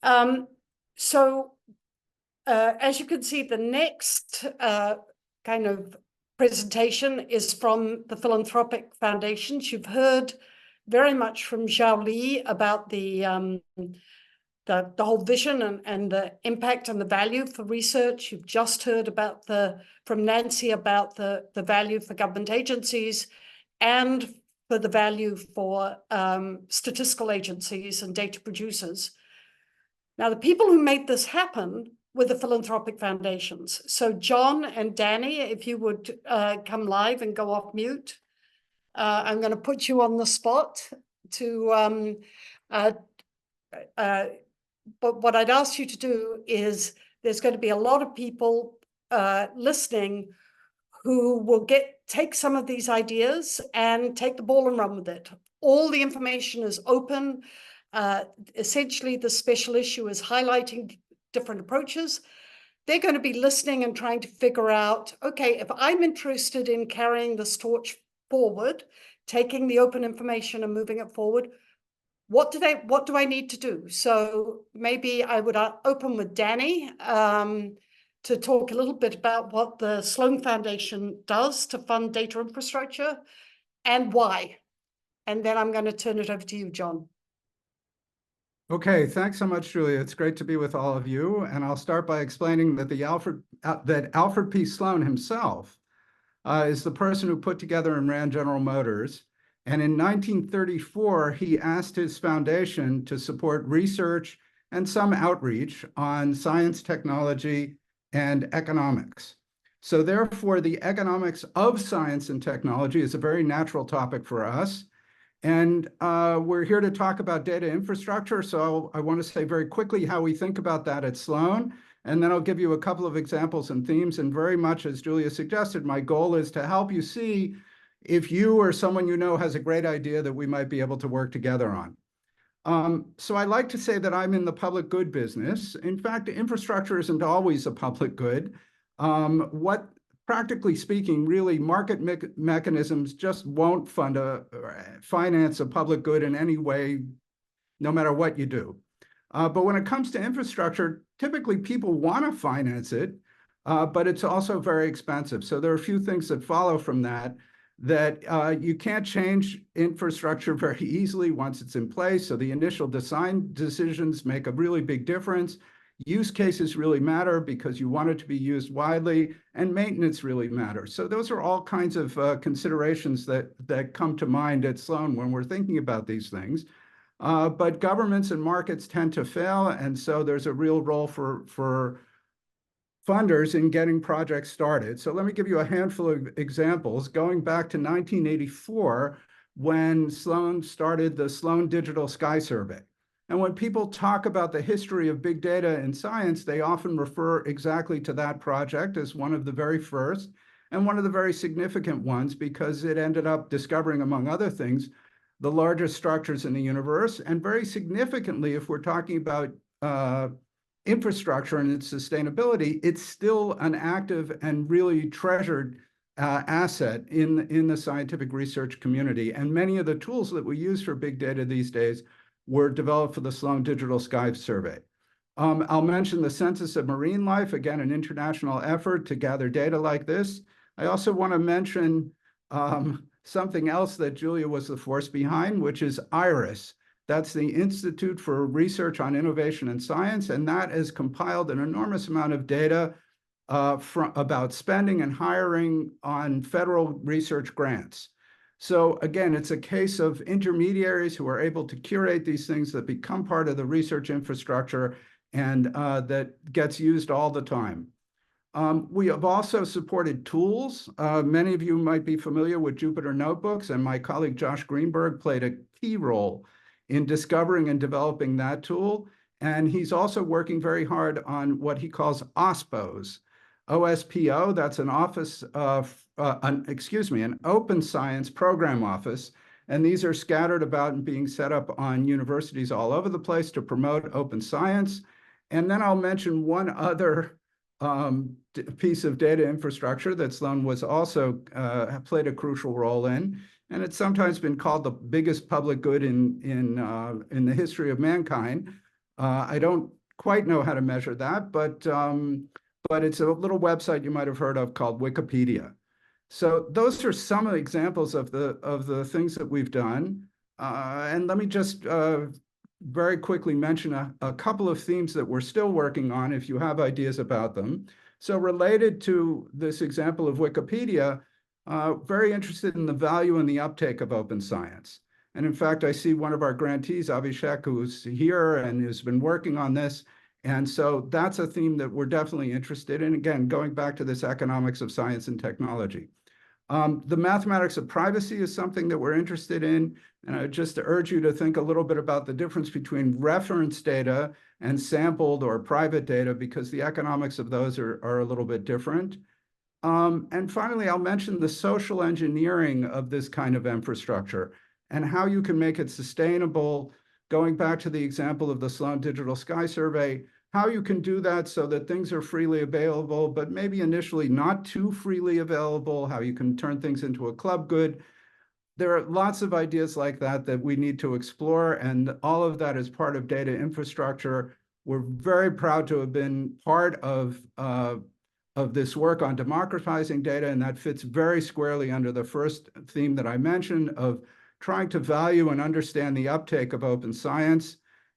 Um, so as you can see, the next kind of presentation is from the Philanthropic Foundations. You've heard very much from Zhao Li about the whole vision and the impact and the value for research. You've just heard about from Nancy about the value for government agencies and for the value for statistical agencies and data producers. Now, the people who made this happen were the Philanthropic Foundations. So John and Danny, if you would come live and go off mute. I'm going to put you on the spot to, but what I'd ask you to do is there's going to be a lot of people listening who will take some of these ideas and take the ball and run with it. All the information is open. Essentially, the special issue is highlighting different approaches. They're going to be listening and trying to figure out, okay, if I'm interested in carrying this torch forward, taking the open information and moving it forward, what do I need to do? So maybe I would open with Danny to talk a little bit about what the Sloan Foundation does to fund data infrastructure and why. And then I'm going to turn it over to you, John. Okay, thanks so much, Julia. It's great to be with all of you. And I'll start by explaining that Alfred P. Sloan himself is the person who put together and ran General Motors. And in 1934, he asked his foundation to support research and some outreach on science, technology, and economics. So therefore, the economics of science and technology is a very natural topic for us. And we're here to talk about data infrastructure. So I want to say very quickly how we think about that at Sloan. And then I'll give you a couple of examples and themes. And very much, as Julia suggested, my goal is to help you see if you or someone you know has a great idea that we might be able to work together on. So I like to say that I'm in the public good business. In fact, infrastructure isn't always a public good. Practically speaking, really, market mechanisms just won't finance a public good in any way, no matter what you do. But when it comes to infrastructure, typically people want to finance it, but it's also very expensive. So there are a few things that follow from that you can't change infrastructure very easily once it's in place. So the initial design decisions make a really big difference. Use cases really matter because you want it to be used widely, and maintenance really matters. So those are all kinds of considerations that come to mind at Sloan when we're thinking about these things. But governments and markets tend to fail, and so there's a real role for funders in getting projects started. So let me give you a handful of examples. Going back to 1984, when Sloan started the Sloan Digital Sky Survey. And when people talk about the history of big data in science, they often refer exactly to that project as one of the very first and one of the very significant ones, because it ended up discovering, among other things, the largest structures in the universe. And very significantly, if we're talking about infrastructure and its sustainability, it's still an active and really treasured asset in the scientific research community. And many of the tools that we use for big data these days were developed for the Sloan Digital Sky Survey. I'll mention the Census of Marine Life, again, an international effort to gather data like this. I also want to mention something else that Julia was the force behind, which is IRIS. That's the Institute for Research on Innovation and Science, and that has compiled an enormous amount of data about spending and hiring on federal research grants. So again, it's a case of intermediaries who are able to curate these things that become part of the research infrastructure and that gets used all the time. We have also supported tools. Many of you might be familiar with Jupyter Notebooks, and my colleague Josh Greenberg played a key role in discovering and developing that tool. And he's also working very hard on what he calls OSPOs. OSPO, that's an office of, an open science program office. And these are scattered about and being set up on universities all over the place to promote open science. And then I'll mention one other piece of data infrastructure that Sloan was also played a crucial role in. And it's sometimes been called the biggest public good in the history of mankind. I don't quite know how to measure that, but it's a little website you might have heard of called Wikipedia. So those are some of the examples of the things that we've done. And let me just very quickly mention a couple of themes that we're still working on if you have ideas about them. So related to this example of Wikipedia, very interested in the value and the uptake of open science. And in fact, I see one of our grantees, Abhishek, who's here and has been working on this. And so that's a theme that we're definitely interested in. Again, going back to this economics of science and technology. The mathematics of privacy is something that we're interested in. And I just urge you to think a little bit about the difference between reference data and sampled or private data, because the economics of those are a little bit different. And finally, I'll mention the social engineering of this kind of infrastructure and how you can make it sustainable. Going back to the example of the Sloan Digital Sky Survey, how you can do that so that things are freely available, but maybe initially not too freely available, how you can turn things into a club good. There are lots of ideas like that that we need to explore, and all of that is part of data infrastructure. We're very proud to have been part of this work on democratizing data, and that fits very squarely under the first theme that I mentioned of trying to value and understand the uptake of open science.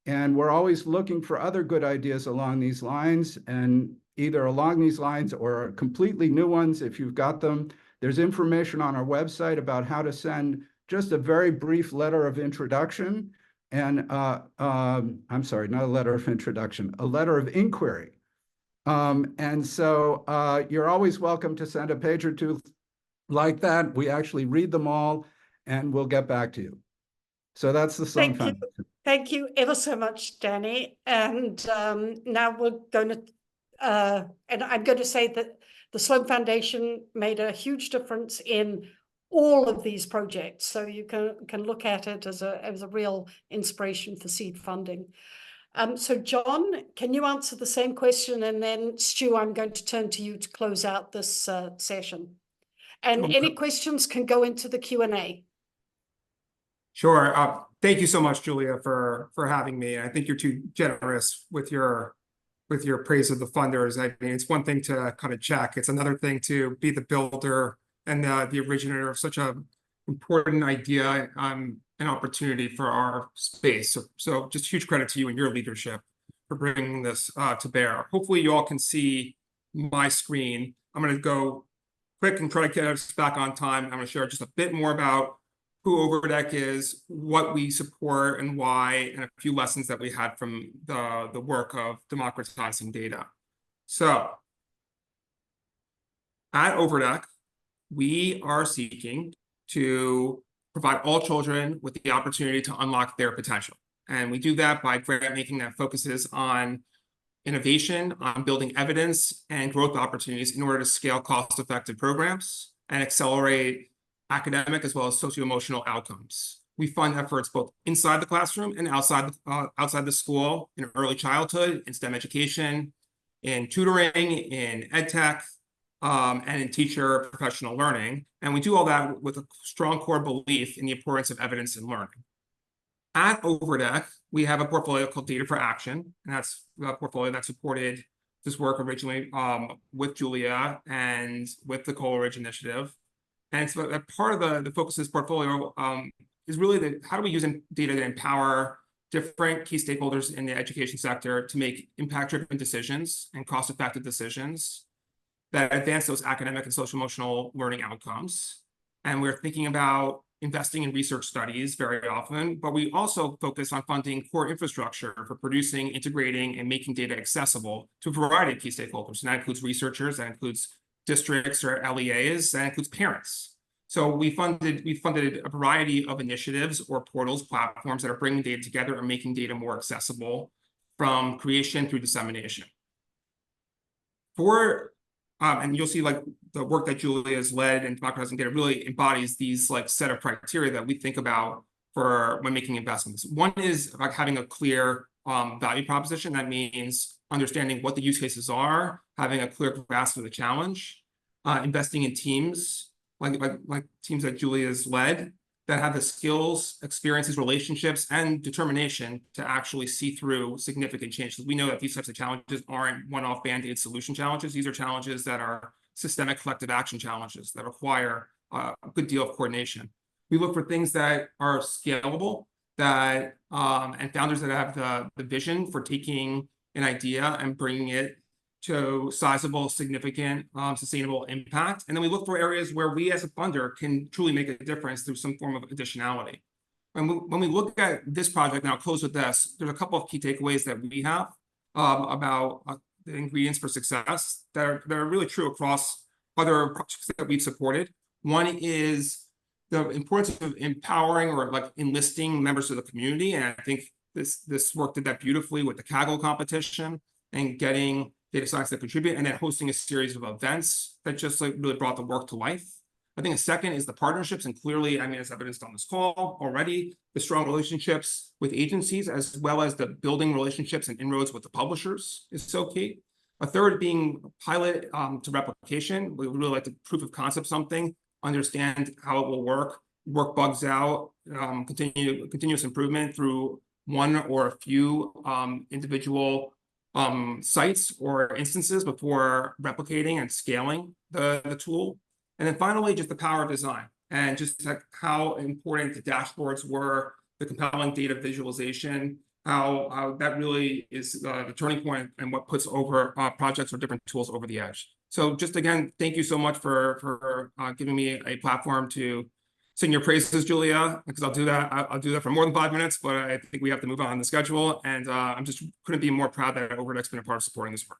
And we're always looking for other good ideas along these lines, and either along these lines or completely new ones if you've got them. There's information on our website about how to send just a very brief letter of introduction. And I'm sorry, not a letter of introduction, a letter of inquiry. And so you're always welcome to send a page or two like that. We actually read them all and we'll get back to you. So that's the Sloan Foundation. Thank you ever so much, Danny. And now we're going to, and I'm going to say that the Sloan Foundation made a huge difference in all of these projects. So you can look at it as a real inspiration for seed funding. So John, can you answer the same question? And then Stu, I'm going to turn to you to close out this session. And any questions can go into the Q&A. Sure. Thank you so much, Julia, for having me. I think you're too generous with your praise of the funders. I mean, it's one thing to kind of check. It's another thing to be the builder and the originator of such an important idea and opportunity for our space. So just huge credit to you and your leadership for bringing this to bear. Hopefully you all can see my screen. I'm going to go quick and try to get us back on time. I'm going to share just a bit more about who Overdeck is, what we support and why, and a few lessons that we had from the work of democratizing data. So at Overdeck, we are seeking to provide all children with the opportunity to unlock their potential. And we do that by grant making that focuses on innovation, on building evidence and growth opportunities in order to scale cost-effective programs and accelerate academic as well as socio-emotional outcomes. We fund efforts both inside the classroom and outside the school, in early childhood, in STEM education, in tutoring, in ed tech, and in teacher professional learning. And we do all that with a strong core belief in the importance of evidence in learning. At Overdeck, we have a portfolio called Data for Action, and that's a portfolio that supported this work originally with Julia and with the Coleridge Initiative. And so a part of the focus of this portfolio is really how do we use data to empower different key stakeholders in the education sector to make impact-driven decisions and cost-effective decisions that advance those academic and social-emotional learning outcomes. And we're thinking about investing in research studies very often, but we also focus on funding core infrastructure for producing, integrating, and making data accessible to a variety of key stakeholders. And that includes researchers, that includes districts or LEAs, that includes parents. So we funded a variety of initiatives or portals, platforms that are bringing data together and making data more accessible from creation through dissemination. And you'll see like the work that Julia has led and democratizing data really embodies these like set of criteria that we think about for when making investments. One is about having a clear value proposition. That means understanding what the use cases are, having a clear grasp of the challenge, investing in teams like teams that Julia has led, that have the skills, experiences, relationships, and determination to actually see through significant change. Because we know that these types of challenges aren't one-off Band-Aid solution challenges. These are challenges that are systemic collective action challenges that require a good deal of coordination. We look for things that are scalable, that and founders that have the vision for taking an idea and bringing it to sizable, significant, sustainable impact. And then we look for areas where we as a funder can truly make a difference through some form of additionality. And when we look at this project, and I'll close with this, there's a couple of key takeaways that we have about the ingredients for success that are really true across other projects that we've supported. One is the importance of empowering or like enlisting members of the community. And I think this work did that beautifully with the Kaggle competition and getting data science that contribute, and then hosting a series of events that just like really brought the work to life. I think a second is the partnerships, and clearly, I mean, as evidenced on this call already, the strong relationships with agencies, as well as the building relationships and inroads with the publishers is so key. A third being pilot to replication. We would really like to proof of concept something, understand how it will work bugs out, continuous improvement through one or a few individual sites or instances before replicating and scaling the tool. And then finally, just the power of design and just like how important the dashboards were, the compelling data visualization, how that really is the turning point and what puts over projects or different tools over the edge. So just again, thank you so much for giving me a platform to sing your praises, Julia, because I'll do that for more than 5 minutes, but I think we have to move on the schedule. And I'm just couldn't be more proud that Overdex's been a part of supporting this work.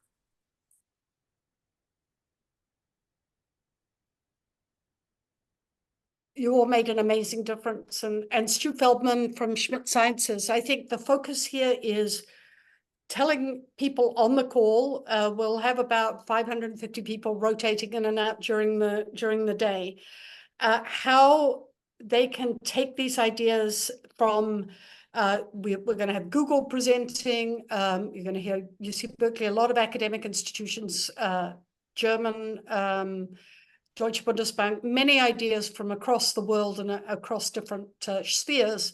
You all made an amazing difference. And Stu Feldman from Schmidt Sciences, I think the focus here is telling people on the call, we'll have about 550 people rotating in and out during the day, how they can take these ideas from, we're going to have Google presenting, you're going to hear UC Berkeley, a lot of academic institutions, German, Deutsche Bundesbank, many ideas from across the world and across different spheres,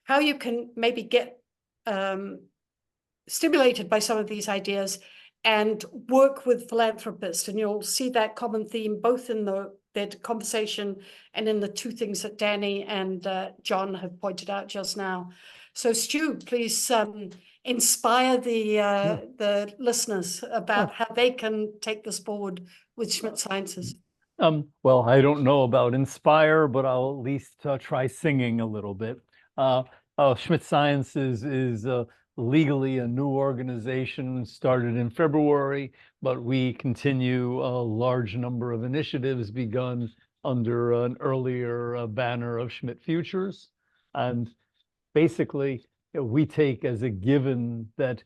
how you can maybe get stimulated by some of these ideas and work with philanthropists. And you'll see that common theme both in that conversation and in the two things that Danny and John have pointed out just now. So Stu, please inspire the listeners about how they can take this forward with Schmidt Sciences. Well, I don't know about inspire, but I'll at least try singing a little bit. Schmidt Sciences is legally a new organization, started in February, but we continue a large number of initiatives begun under an earlier banner of Schmidt Futures. And basically, we take as a given that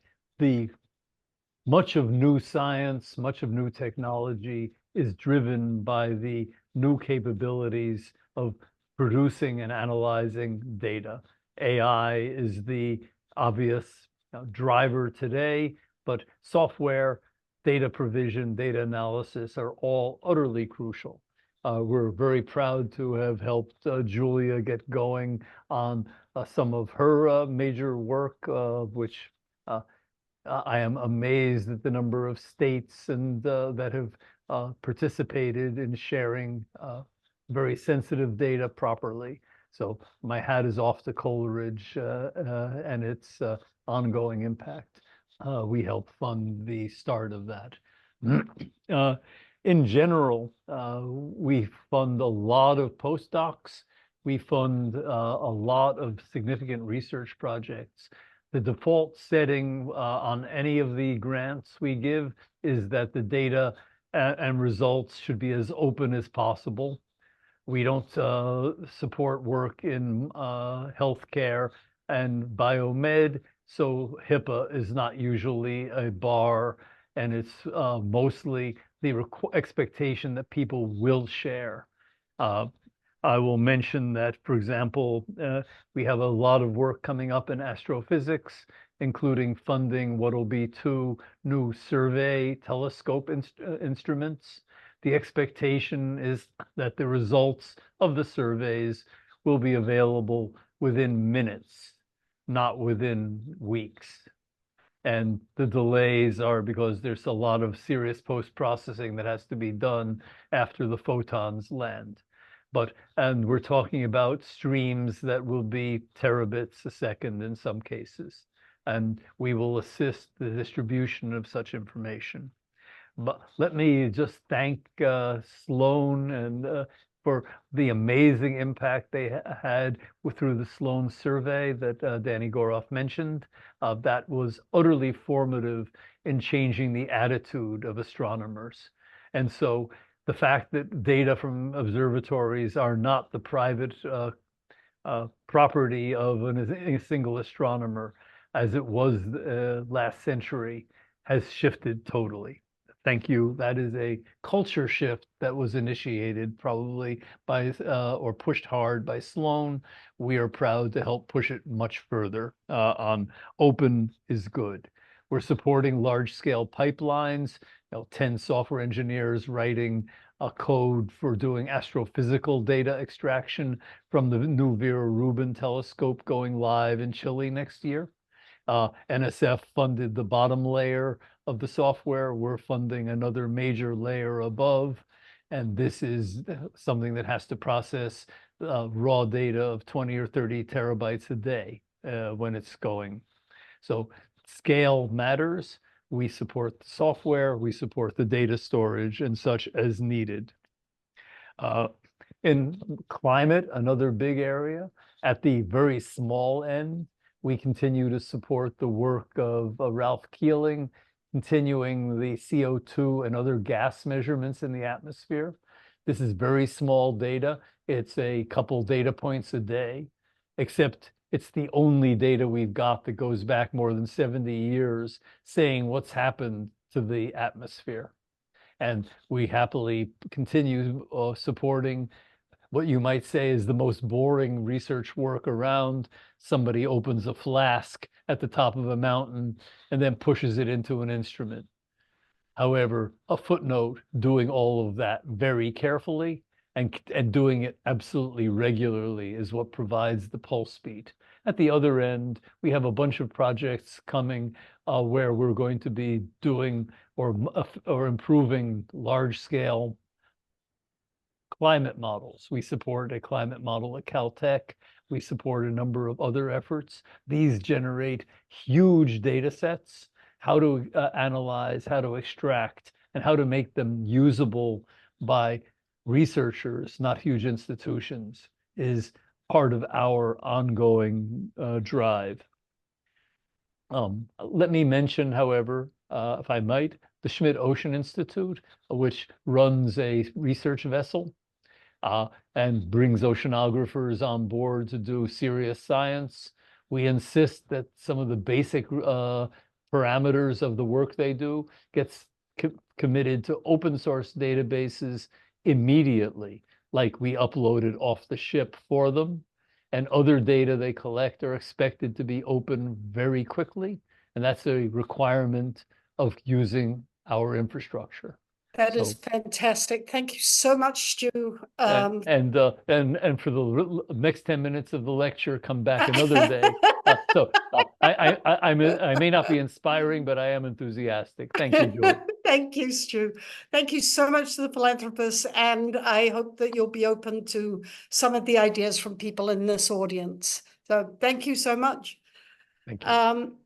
much of new science, much of new technology is driven by the new capabilities of producing and analyzing data. AI is the obvious driver today, but software, data provision, data analysis are all utterly crucial. We're very proud to have helped Julia get going on some of her major work, which I am amazed at the number of states and that have participated in sharing very sensitive data properly. So my hat is off to Coleridge and its ongoing impact. We helped fund the start of that. In general, we fund a lot of postdocs. We fund a lot of significant research projects. The default setting on any of the grants we give is that the data and results should be as open as possible. We don't support work in healthcare and biomed, so HIPAA is not usually a bar, and it's mostly the expectation that people will share. I will mention that, for example, we have a lot of work coming up in astrophysics, including funding what will be 2 new survey telescope instruments. The expectation is that the results of the surveys will be available within minutes, not within weeks. And the delays are because there's a lot of serious post-processing that has to be done after the photons land. And we're talking about streams that will be terabits a second in some cases. And we will assist the distribution of such information. But let me just thank Sloan and for the amazing impact they had through the Sloan survey that Danny Goroff mentioned. That was utterly formative in changing the attitude of astronomers. And so the fact that data from observatories are not the private property of a single astronomer, as it was last century, has shifted totally. Thank you. That is a culture shift that was initiated probably by or pushed hard by Sloan. We are proud to help push it much further on open is good. We're supporting large-scale pipelines, 10 software engineers writing a code for doing astrophysical data extraction from the new Vera Rubin telescope going live in Chile next year. NSF funded the bottom layer of the software. We're funding another major layer above. And this is something that has to process raw data of 20 or 30 terabytes a day when it's going. So scale matters. We support the software, we support the data storage and such as needed. In climate, another big area, at the very small end, we continue to support the work of Ralph Keeling, continuing the CO2 and other gas measurements in the atmosphere. This is very small data. It's a couple data points a day, except it's the only data we've got that goes back more than 70 years saying what's happened to the atmosphere. And we happily continue supporting what you might say is the most boring research work around. Somebody opens a flask at the top of a mountain and then pushes it into an instrument. However, a footnote doing all of that very carefully and doing it absolutely regularly is what provides the pulse beat. At the other end, we have a bunch of projects coming where we're going to be doing or improving large-scale climate models. We support a climate model at Caltech. We support a number of other efforts. These generate huge data sets, how to analyze, how to extract, and how to make them usable by researchers, not huge institutions, is part of our ongoing drive. Let me mention, however, if I might, the Schmidt Ocean Institute, which runs a research vessel and brings oceanographers on board to do serious science. We insist that some of the basic parameters of the work they do gets committed to open source databases immediately, like we uploaded off the ship for them. And other data they collect are expected to be open very quickly. And that's a requirement of using our infrastructure. That is fantastic. Thank you so much, Stu. And for the next 10 minutes of the lecture, come back another day. I may not be inspiring, but I am enthusiastic. Thank you, George. Thank you, Stu. Thank you so much to the philanthropists, and I hope that you'll be open to some of the ideas from people in this audience. So thank you so much. Thank you.